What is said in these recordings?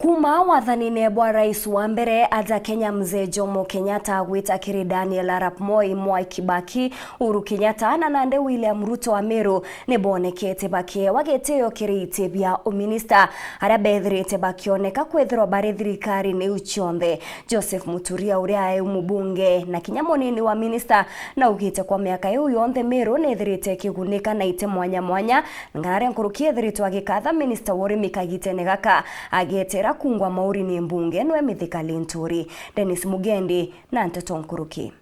Kuma wathanine bwa rais wa mbere aja Kenya mzee Jomo Kenyatta gwita kiri Daniel Arap Moi, Mwai Kibaki, Uhuru Kenyatta na nande William Ruto wa Meru ni bonekete bakie wageteo kiri itebia Amînista aria bethirite bakioneka kwithirwa bari thirikari ni uchionthe. Joseph Muturia uria ai mubunge na kinya munini wa Amînista na ugite kwa miaka yu yonthe Meru ni thirite kigunika na ite mwanya mwanya ngare nkurukie thiritwa gikatha Amînista wori mikagitene gaka agete kungwa mauri ni mbunge nwe mithika Linturi. Dennis Mugendi na Nteto Nkuruki.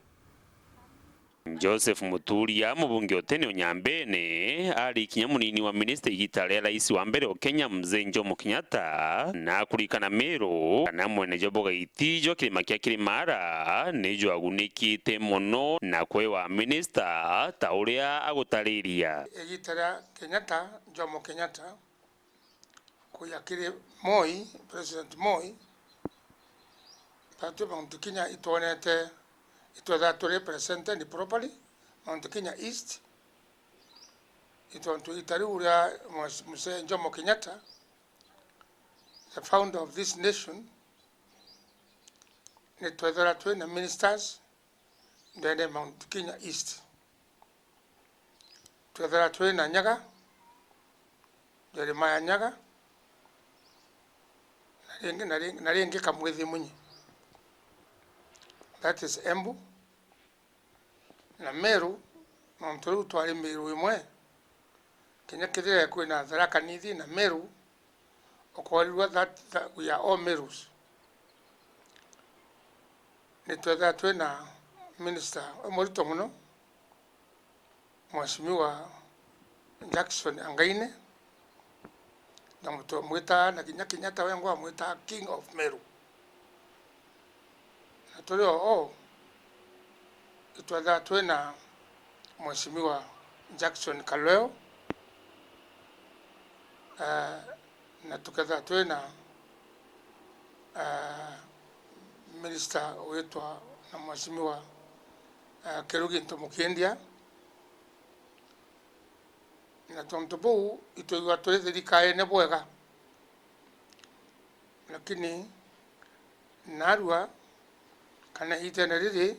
Joseph Muturia mubunge otene onyambene ali kinya munini wa Amînista igita ria rais wa mbere o Kenya mzee Jomo Kenyatta na kurikana Meru na mwene joboga itijo kirima kia kirimara nejo agunikite mono na kwe wa Amînista ta uria agutariria igita ria Kenyatta Jomo Kenyatta kuyakire Moi, President Moi, tatu Mount Kenya itonete to represent properly Mount Kenya East itonto itari uria Mzee Jomo Kenyatta, the founder of this nation, ne to na ministers then Mount Kenya East to na Nyaga Jeremiah Nyaga naringi kamwethi munyi, that is Embu na Meru mamturu twali Meru imwe Kenya kithire kwina Tharaka Nithi na Meru okwalwa that we are all Merus ni twina minister omorito muno Mheshimiwa Jackson Angaine na mtu mwita na Kenyatta wengo mwita King of Meru. Na tulio itwaza twena Mheshimiwa Jackson Kalweo na tukaza twena minister wetu na Mheshimiwa Kerugi Ntomukendia na tontobu itoiwa thirikari ne bwega lakini narua kana itene riri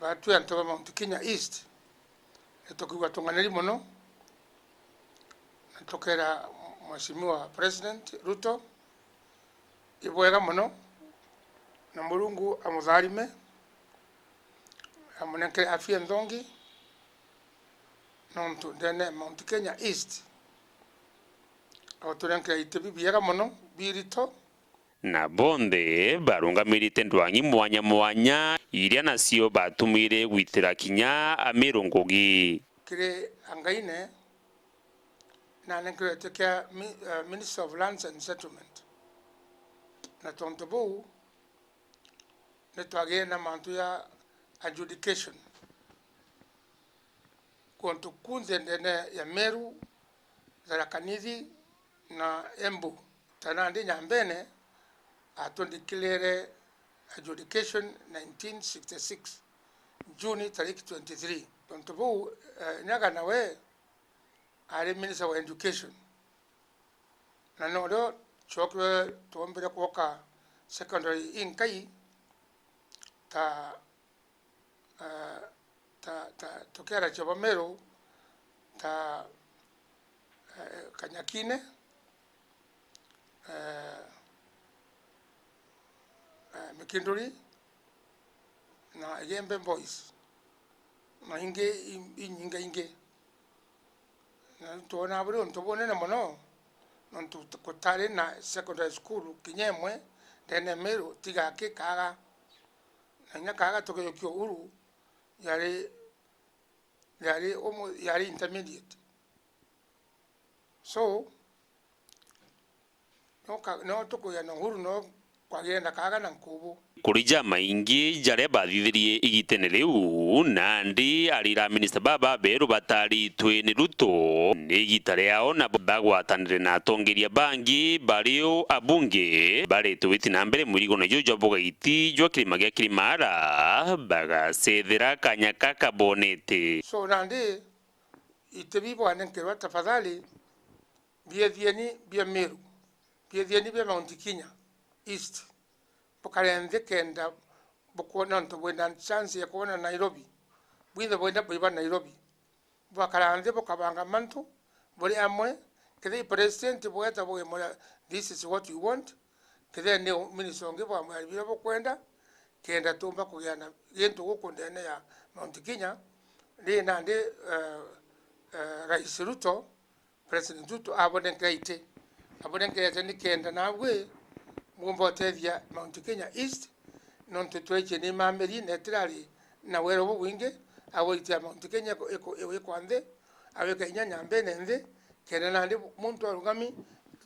batu antoba Mount Kenya East etokiwa tunganeri muno natokera Mheshimiwa President Ruto ibwega muno na Mulungu amutharime amunenke afia ndongi nonto dene Mount Kenya East oturenke itebi biega mono birito na bonde barungamirite ndwangi mwanya mwanya iria nacio batumire gwitira kinya Meru ngugi kire Angaine na nenkete kia Minister of Lands and Settlement na tontobu netwage na mantu ya adjudication kontu kunze ndene ya Meru, Tharaka Nithi na Embu. Tanandi nyambene atondikilere adjudication 1966 June tariki 23. Tontobu nyaga nawe ari Minister of Education. Na nodo chokwe tuombele kuoka secondary inkai ta tokera chaba Meru ta Kanyakine Mikinduri na Yembe Boys na inge na tuona abro ntobone na mono nontu kotare na secondary school kinyemwe tene Meru tiga ke kaga na nyakaga toke kyo uru yari intermediate. So no toko ya Uhuru no kwagenda kaga na nkubu kurija maingi jaria bathithirie igitene riu nandi arira Amînista Ba Meru batari twini Ruto ni igita riao na bagwatanire na atongeria bangi bario abunge bari twiti na mbere murigo na jojo boga iti jo kirima gia kirimara bagasethera kanya kaka bonete so nandi itebibo anenkerwa tafadhali bia Meru piethie be Mount Kenya East pokarenze kenda bukona nto bwenda chance ya kuona Nairobi bwithe bwenda bwiba Nairobi bakaranze bukabanga mantu buri amwe kede president bweta bwe this is what you want kede ne minister ngebo amwe biro bokwenda kenda tumba kugana yento gukundene ya Mount Kenya ndi nande Rais Ruto President Ruto abonenkeite ni kenda nawe mumbo tethia Mount Kenya East non tutweche ni mameri netrali na wero bwinge awoitia Mount Kenya ewe kwande awe Kenya nyambe nende kenda nande muntu arugami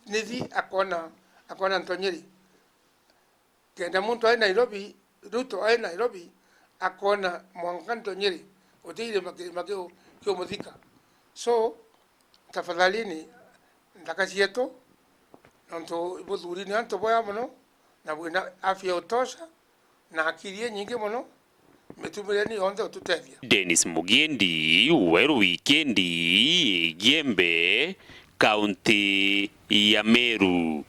nithi akona Ntonyeri kenda muntu ai Nairobi Ruto ai Nairobi akona Mwanka Ntonyeri otile makeo kio muthika so tafadhalini ndakazi yetu nonto buthuri ni anto boya muno na bwina afya utosha na akili nyingi muno metumire ni onde ututethia. Dennis Mugiendi, Weru Wikendi, Gembe, County ya Meru.